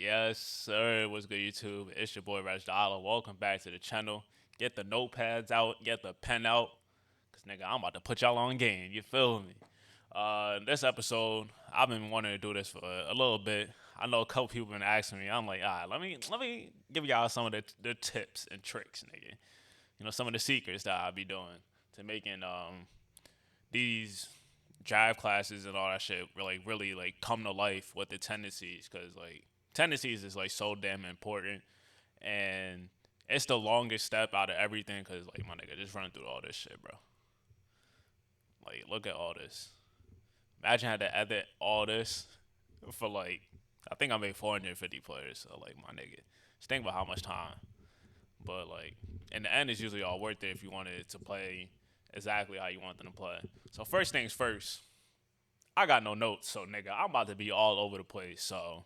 Yes, sir. What's good, YouTube? It's your boy Raj Dollar. Welcome back to the channel. Get the notepads out, get the pen out, cause nigga, I'm about to put y'all on game. You feel me? This episode, I've been wanting to do this for a little bit. I know a couple people been asking me. I'm like, all right, let me give y'all some of the tips and tricks, nigga. Some of the secrets that I be doing to making these drive classes and all that shit really like come to life with the tendencies, because like tendencies is like so damn important, and it's the longest step out of everything, because like my nigga just running through all this shit, bro. Like, look at all this. Imagine I had to edit all this for like, I think I made 450 players. So like, my nigga, just think about how much time. But like, in the end, it's usually all worth it if you wanted it to play exactly how you want them to play. So first things first, I got no notes, so nigga, I'm about to be all over the place. So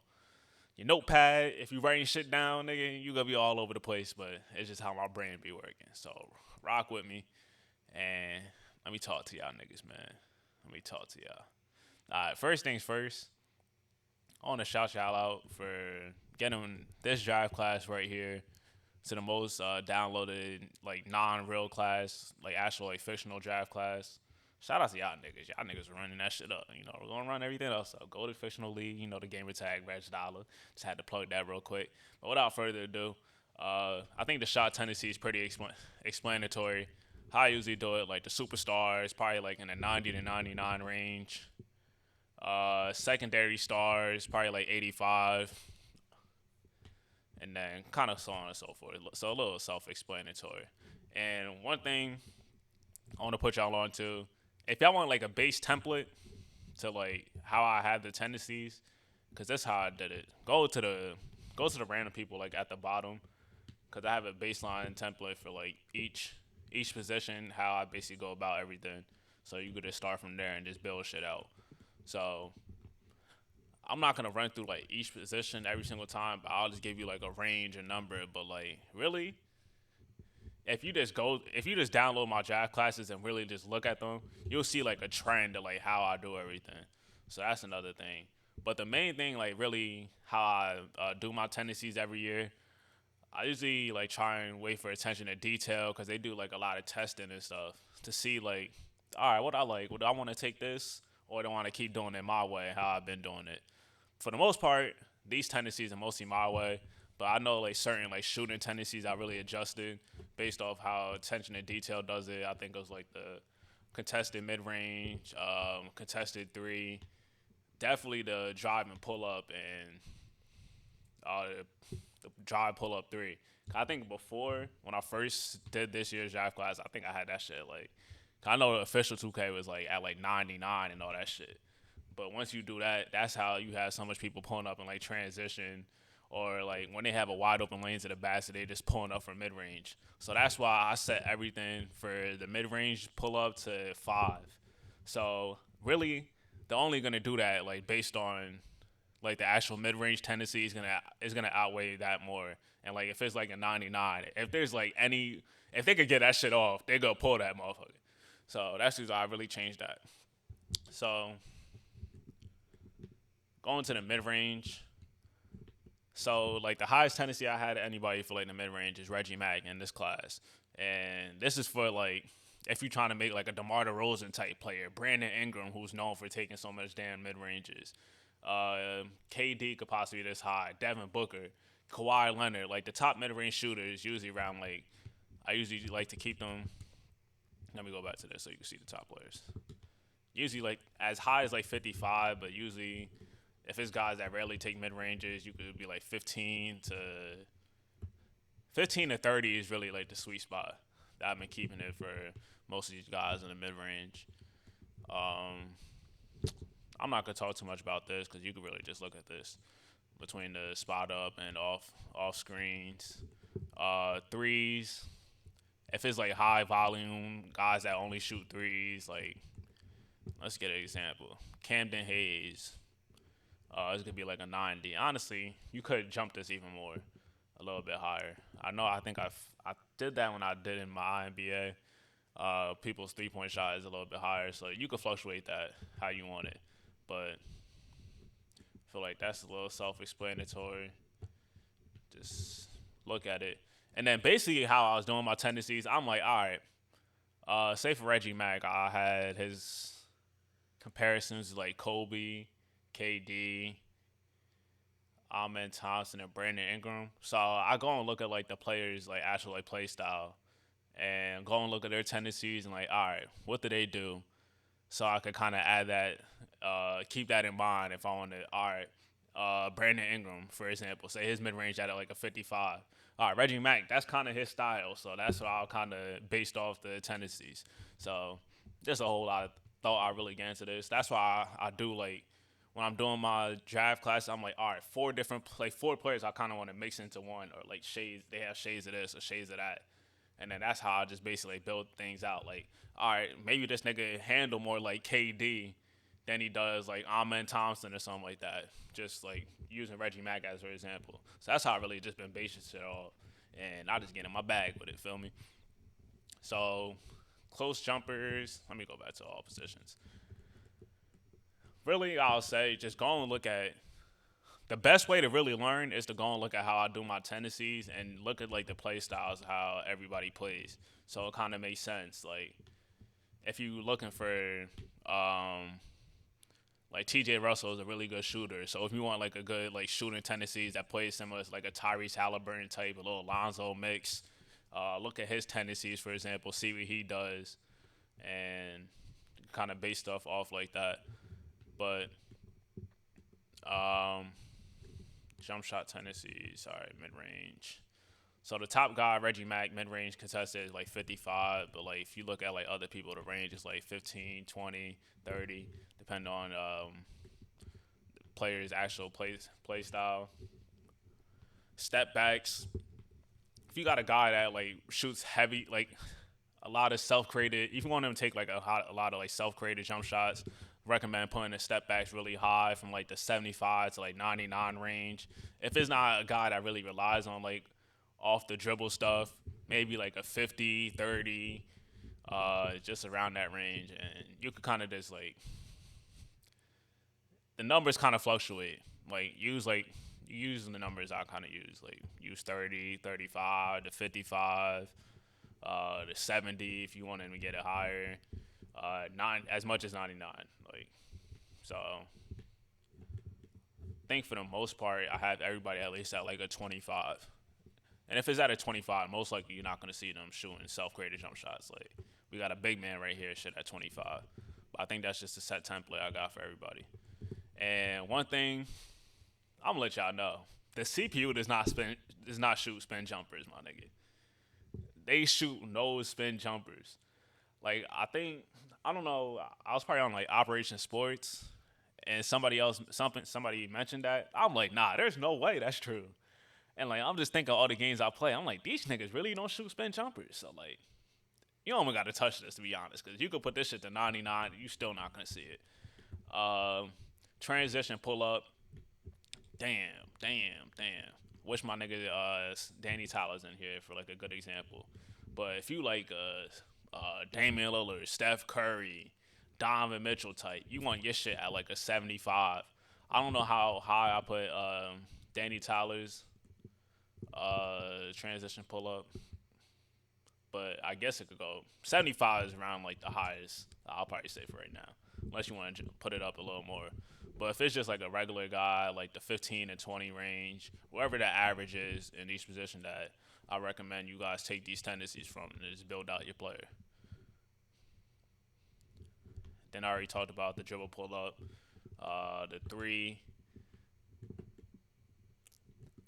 your notepad, if you writing shit down, nigga, you gonna be all over the place. But it's just how my brain be working. So rock with me, and let me talk to y'all niggas, man. Let me talk to y'all. All right, first things first. I want to shout y'all out for getting this drive class right here to the most downloaded like non-real class, like actual like fictional draft class. Shout out to y'all niggas. Y'all niggas are running that shit up. We're gonna run everything else up. Go to fictional league. The gamer tag, Reg Dollar. Just had to plug that real quick. But without further ado, I think the shot tendency is pretty explanatory. How I usually do it, like the superstars, probably like in the 90 to 99 range. Secondary stars, probably like 85, and then kind of so on and so forth. So a little self-explanatory. And one thing I want to put y'all on to, if y'all want like a base template to like how I have the tendencies, because that's how I did it. Go to the random people like at the bottom, because I have a baseline template for like each position, how I basically go about everything. So you could just start from there and just build shit out. So I'm not gonna run through like each position every single time, but I'll just give you like a range and number. But like really, if you just download my draft classes and really just look at them, you'll see like a trend of like how I do everything. So that's another thing. But the main thing, like really how I do my tendencies every year, I usually like try and wait for attention to detail, because they do like a lot of testing and stuff to see like, all right, what I like, would I want to take this, or do I want to keep doing it my way, how I've been doing it. For the most part, these tendencies are mostly my way. But I know like certain like shooting tendencies I really adjusted based off how attention to detail does it. I think it was like the contested mid range, contested three, definitely the drive and pull up, and the drive pull up three. I think before, when I first did this year's draft class, I think I had that shit like, I know the official 2K was like at like 99 and all that shit. But once you do that, that's how you have so much people pulling up in like transition, or like when they have a wide open lane to the basket, they just pulling up from mid range. So that's why I set everything for the mid range pull up to 5. So really, they're only gonna do that like based on like the actual mid range tendency is gonna outweigh that more. And like if it's like a 99, if there's like if they could get that shit off, they gonna pull that motherfucker. So that's just I really changed that. So going to the mid range. So like the highest tendency I had anybody for like the mid range is Reggie Mack in this class, and this is for like if you're trying to make like a DeMar DeRozan type player, Brandon Ingram, who's known for taking so much damn mid ranges. KD could possibly be this high. Devin Booker, Kawhi Leonard, like the top mid range shooters usually around like, I usually like to keep them. Let me go back to this so you can see the top players. Usually like as high as like 55, but usually if it's guys that rarely take mid ranges, you could be like 15 to 30 is really like the sweet spot that I've been keeping it for most of these guys in the mid range. Um, I'm not gonna talk too much about this because you can really just look at this between the spot up and off screens. Threes. If it's like high volume guys that only shoot threes, like let's get an example. Camden Hayes. It's gonna be like a 90. Honestly, you could jump this even more, a little bit higher. I know. I think I did that when I did in my NBA. People's 3 point shot is a little bit higher, so you could fluctuate that how you want it. But feel like that's a little self-explanatory. Just look at it. And then basically how I was doing my tendencies, I'm like, all right, say for Reggie Mack, I had his comparisons like Kobe, KD, Amen Thompson, and Brandon Ingram. So I go and look at like the players like actual like play style and go and look at their tendencies and like, all right, what do they do? So I could kind of add that, keep that in mind if I want to. All right, Brandon Ingram, for example, say his mid range at like a 55. All right, Reggie Mack, that's kind of his style, so that's what I'll kind of based off the tendencies. So just a whole lot of thought I really get into this. That's why I do like when I'm doing my draft class. I'm like, all right, four players I kind of want to mix into one, or like shades. They have shades of this or shades of that, and then that's how I just basically build things out. Like, all right, maybe this nigga handle more like KD than he does like Amen Thompson or something like that. Just like using Reggie Mack as for example. So that's how I really just been basing shit all, and I just get in my bag with it. Feel me? So close jumpers. Let me go back to all positions. Really, I'll say just go and look at the best way to really learn is to go and look at how I do my tendencies and look at like the play styles, how everybody plays. So it kind of makes sense. Like if you looking for like TJ Russell is a really good shooter. So if you want like a good like shooting tendencies that plays similar to like a Tyrese Halliburton type, a little Lonzo mix, look at his tendencies for example, see what he does, and kind of base stuff off like that. But um, jump shot tendencies, sorry, mid range. So the top guy, Reggie Mack, mid range contested is like 55, but like if you look at like other people, the range is like 15, 20, 30, depending on player's actual play style. Step backs. If you got a guy that like shoots heavy, like a lot of self-created, if you want him to take like a lot of like self-created jump shots, recommend putting the step backs really high from like the 75 to like 99 range. If it's not a guy that really relies on like off the dribble stuff, maybe like a 50, 30, just around that range. And you could kind of just like, the numbers kind of fluctuate. Like, using the numbers I kind of use. Like, use 30, 35 to 55, to 70 if you want to get it higher. Nine as much as 99. Like, so I think for the most part, I have everybody at least at like a 25. And if it's at a 25, most likely you're not going to see them shooting self-created jump shots. Like, we got a big man right here, shit at 25. But I think that's just a set template I got for everybody. And one thing I'm gonna let y'all know: the CPU does not shoot spin jumpers, my nigga. They shoot no spin jumpers. Like I don't know. I was probably on like Operation Sports, and somebody mentioned that. I'm like, nah, there's no way that's true. And like I'm just thinking of all the games I play. I'm like, these niggas really don't shoot spin jumpers. So like, you don't even got to touch this to be honest, because you could put this shit to 99, you still not gonna see it. Transition pull up. Damn. Wish my nigga Danny Tyler's in here for like a good example. But if you like Damian Lillard, Steph Curry, Donovan Mitchell type, you want your shit at like a 75. I don't know how high I put Danny Tyler's transition pull up, but I guess it could go 75 is around like the highest I'll probably say for right now, unless you want to put it up a little more. But if it's just like a regular guy, like the 15 and 20 range, wherever the average is in each position, that I recommend you guys take these tendencies from and just build out your player. Then I already talked about the dribble pull up, the three.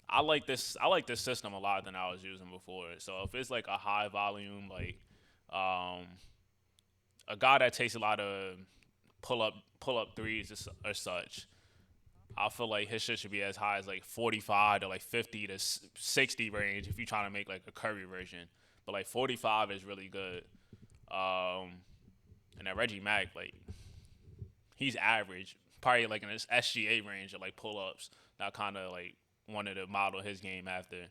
I like this. I like this system a lot than I was using before. So if it's like a high volume, like a guy that takes a lot of pull up threes or such, I feel like his shit should be as high as like 45 to like 50 to 60 range if you're trying to make like a Curry version. But like 45 is really good. And then Reggie Mack, like he's average, probably like in this SGA range of like pull ups. That kind of like wanted to model his game after.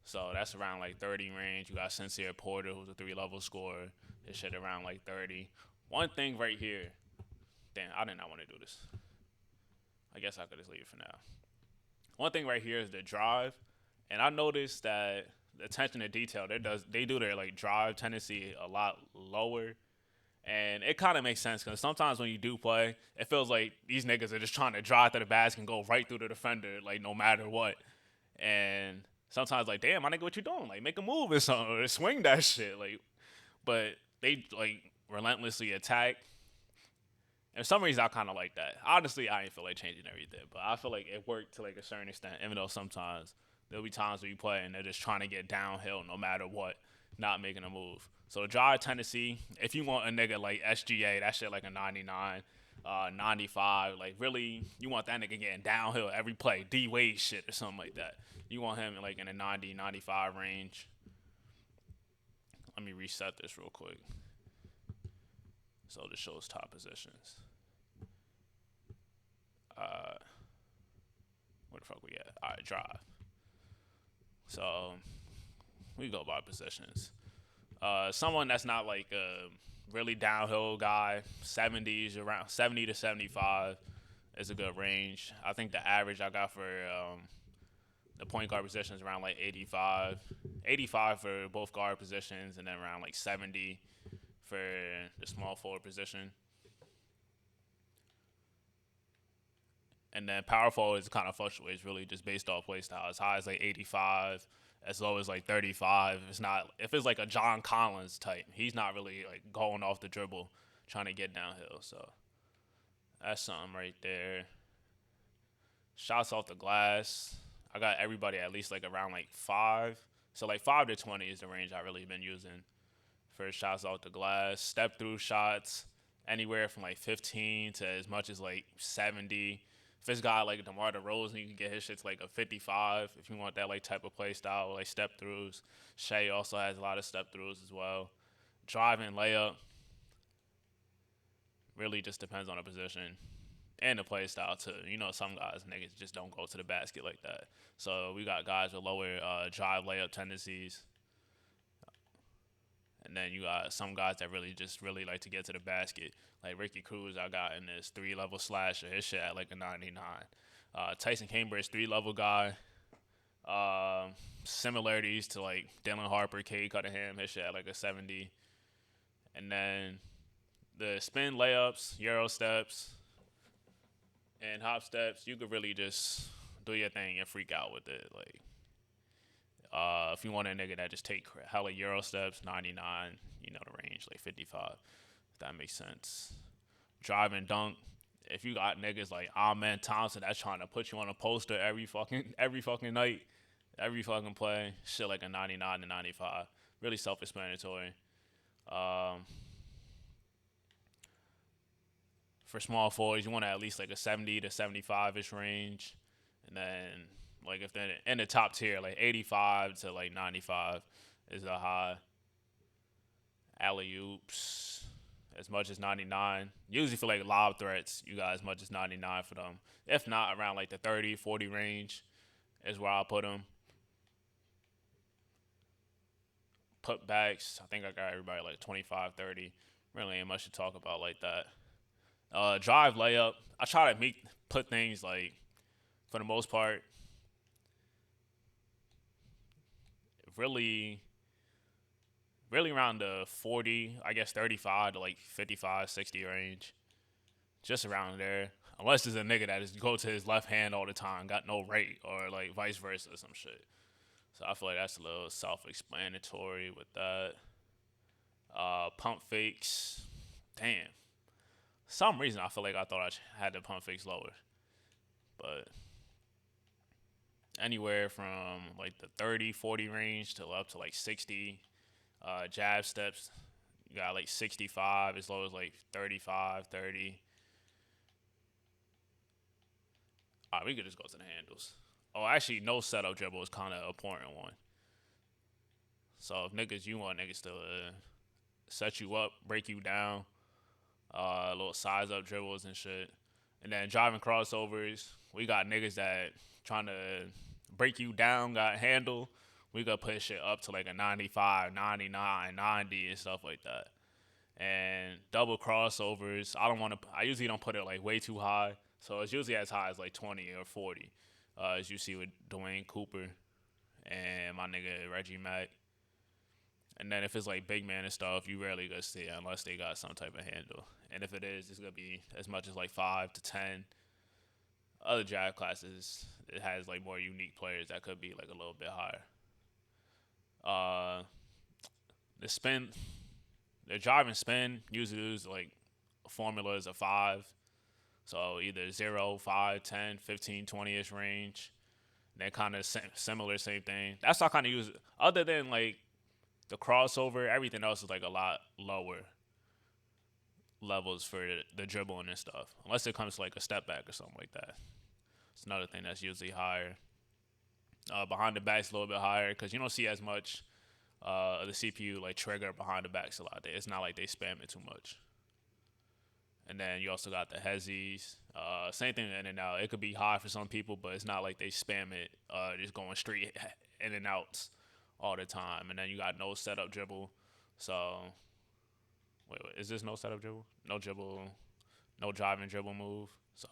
So that's around like 30 range. You got Sincere Porter, who's a 3-level scorer. His shit around like 30. One thing right here. Damn, I did not want to do this. I guess I could just leave it for now. One thing right here is the drive, and I noticed that the attention to detail they do their like drive tendency a lot lower, and it kind of makes sense because sometimes when you do play, it feels like these niggas are just trying to drive to the basket and go right through the defender, like no matter what. And sometimes like, damn, my nigga, what you doing? Like, make a move or something, or swing that shit. Like, but they like relentlessly attack. And for some reason, I kind of like that. Honestly, I ain't feel like changing everything, but I feel like it worked to like a certain extent. Even though sometimes there'll be times where you play and they're just trying to get downhill no matter what, not making a move. So the drive tendency, if you want a nigga like SGA, that shit like a 99, 95. Like really, you want that nigga getting downhill every play, D Wade shit or something like that. You want him like in a 90, 95 range. Let me reset this real quick. So this shows top positions. Where the fuck we at? All right, drive. So we go by positions. Someone that's not like a really downhill guy, 70s around 70 to 75 is a good range. I think the average I got for the point guard position is around like 85, 85 for both guard positions, and then around like 70 for the small forward position. And then power forward is kind of fluctuates really just based off play style. As high as like 85, as low as like 35. It's not if it's like a John Collins type, he's not really like going off the dribble trying to get downhill. So that's something right there. Shots off the glass. I got everybody at least like around like 5. So like 5 to 20 is the range I really been using for shots off the glass. Step through shots anywhere from like 15 to as much as like 70. If it's got like DeMar DeRozan, you can get his shit to like a 55 if you want that like type of play style, like step throughs. Shea also has a lot of step throughs as well. Driving layup really just depends on the position and the play style too. You know, some guys niggas just don't go to the basket like that. So we got guys with lower drive layup tendencies. And then you got some guys that really like to get to the basket. Like Ricky Cruz, I got in this 3-level slasher. His shit at like a 99. Tyson Cambridge, 3-level guy. Similarities to like Dylan Harper, Cade Cunningham. His shit at like a 70. And then the spin layups, Euro steps, and hop steps, you could really just do your thing and freak out with it. Like, if you want a nigga that just take hella Euro steps, 99, you know the range, like 55. If that makes sense. Drive and dunk. If you got niggas like Amen Thompson that's trying to put you on a poster every fucking night, every fucking play, shit like a 99 to 95. Really self-explanatory. For small forwards, you want at least like a 70 to 75-ish range. And then like if they're in the top tier, like 85 to like 95 is a high. Alley oops, as much as 99. Usually for like lob threats, you got as much as 99 for them. If not, around like the 30, 40 range is where I'll put them. Putbacks, I think I got everybody like 25, 30. Really ain't much to talk about like that. Drive layup, I try to put things like, for the most part, really around the 40, I guess 35 to like 55, 60 range. Just around there. Unless it's a nigga that just go to his left hand all the time, got no rate, or like vice versa or some shit. So I feel like that's a little self-explanatory with that. Pump fakes. Damn. Some reason I feel like I thought I had the pump fakes lower. But anywhere from like the 30, 40 range to up to like 60. Jab steps, you got like 65 as low as like 35, 30. All right, we could just go to the handles. Oh, actually, no setup dribble is kind of an important one. So if niggas, you want niggas to set you up, break you down, little size up dribbles and shit. And then driving crossovers, we got niggas that trying to break you down, got handle. We gotta push shit up to like a 95, 99, 90 and stuff like that. And double crossovers, I usually don't put it like way too high. So it's usually as high as like 20 or 40, as you see with Dwayne Cooper and my nigga Reggie Mack. And then if it's like big man and stuff, you rarely gonna see it unless they got some type of handle. And if it is, it's gonna be as much as like 5 to 10. Other draft classes, it has like more unique players that could be like a little bit higher. Uh, the spin, the drive and spin usually is like formulas of five. So either 0, 5, 10, 15, 20-ish range. They're kind of similar, same thing. That's all kind of use. Other than like the crossover, everything else is like a lot lower levels for the dribbling and stuff. Unless it comes to like a step back or something like that. It's another thing that's usually higher. Behind the back's a little bit higher because you don't see as much of the CPU like trigger behind the backs a lot. It's not like they spam it too much. And then you also got the hezzies. Same thing in and out. It could be high for some people, but it's not like they spam it, just going straight in and outs all the time. And then you got no setup dribble. So, wait, is this no setup dribble? No dribble, no driving dribble move. So,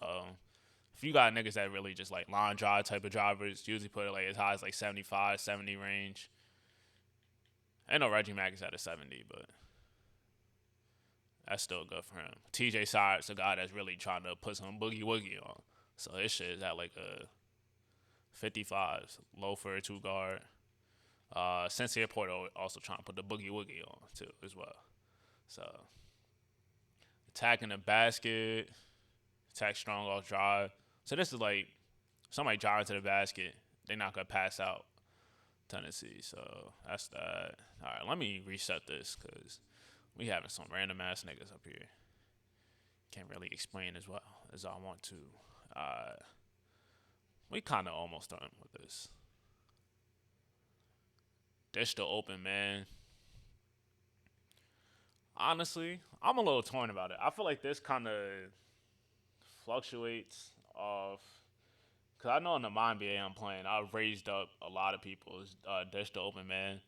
if you got niggas that really just like line drive type of drivers, usually put it like as high as like 75, 70 range. I know Reggie Mack is at a 70, but that's still good for him. TJ Sykes, a guy that's really trying to put some boogie woogie on. So his shit is at like a 55, low for a two guard. Sincere Porto also trying to put the boogie woogie on too as well. So attacking the basket, attack strong off drive. So this is like somebody driving to the basket, they're not gonna pass out Tendencies. So that's that. All right, let me reset this because we having some random ass niggas up here. Can't really explain as well as I want to. We kind of almost done with this. They're still open, man. Honestly, I'm a little torn about it. I feel like this kind of fluctuates off. Because I know in the NBA I'm playing, I've raised up a lot of people's dish to open, man.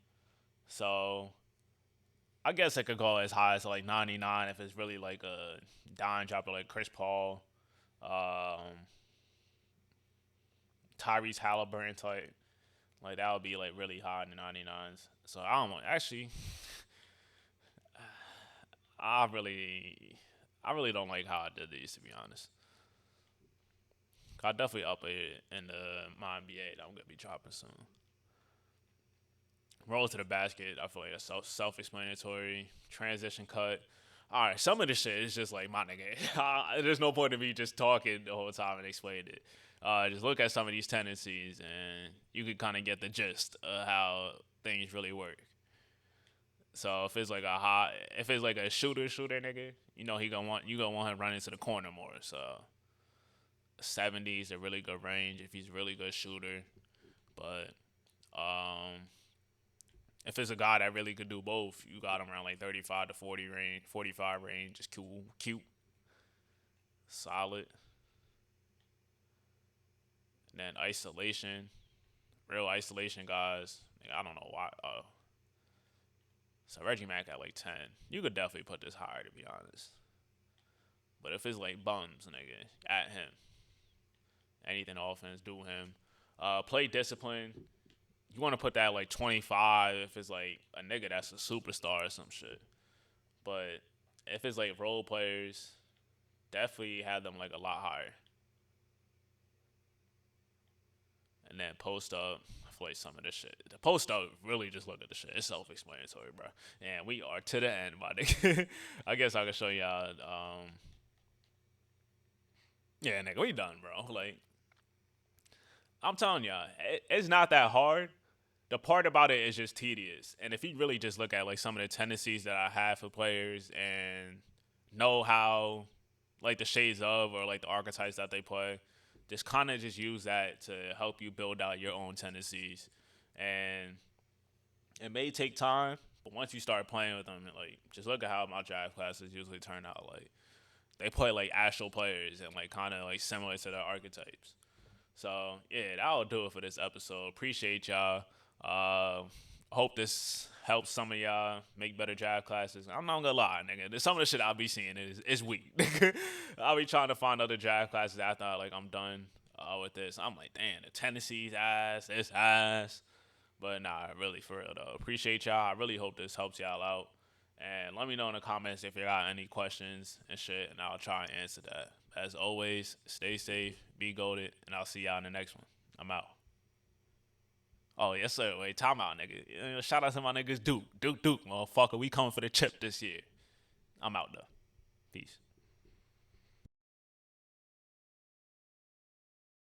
So I guess it could go as high as like 99 if it's really like a dime dropper like Chris Paul, um, Tyrese Halliburton type. Like that would be like really high in the 99s. So I don't want actually. I really don't like how I did these to be honest. I definitely up it in my NBA that I'm gonna be dropping soon. Roll to the basket. I feel like that's self-explanatory. Transition cut. All right, some of this shit is just like my nigga. There's no point in me just talking the whole time and explaining it. Just look at some of these tendencies, and you can kind of get the gist of how things really work. So if it's like a shooter nigga, you know you gonna want him running to the corner more. So 70 is a really good range if he's a really good shooter, but if it's a guy that really could do both, you got him around like 35 to 40 range, 45 range, just cute, solid. And then isolation, real isolation guys. I don't know why. So Reggie Mack at like 10. You could definitely put this higher to be honest. But if it's like bums, nigga, at him. Anything offense, do him. Play discipline. You want to put that like 25 if it's like a nigga that's a superstar or some shit. But if it's like role players, definitely have them like a lot higher. And then post up, I feel like some of this shit. The post up, really just look at the shit. It's self-explanatory, bro. And we are to the end, my nigga. I guess I can show y'all. Yeah, nigga, we done, bro. Like, I'm telling y'all, it's not that hard. The part about it is just tedious. And if you really just look at like some of the tendencies that I have for players and know how like the shades of or like the archetypes that they play, just kind of just use that to help you build out your own tendencies. And it may take time, but once you start playing with them, like just look at how my draft classes usually turn out. Like they play like actual players and like kind of like similar to their archetypes. So yeah, that'll do it for this episode. Appreciate y'all. Hope this helps some of y'all make better draft classes. I'm not gonna lie, nigga. Some of the shit I'll be seeing is weak. I'll be trying to find other draft classes after like I'm done with this. I'm like, damn, the Tendencies ass, this ass. But nah, really for real though. Appreciate y'all. I really hope this helps y'all out. And let me know in the comments if you got any questions and shit, and I'll try and answer that. As always, stay safe, be goated, and I'll see y'all in the next one. I'm out. Oh, yes, sir. Wait, time out, nigga. Shout out to my niggas Duke. Duke, motherfucker. We coming for the chip this year. I'm out, though. Peace.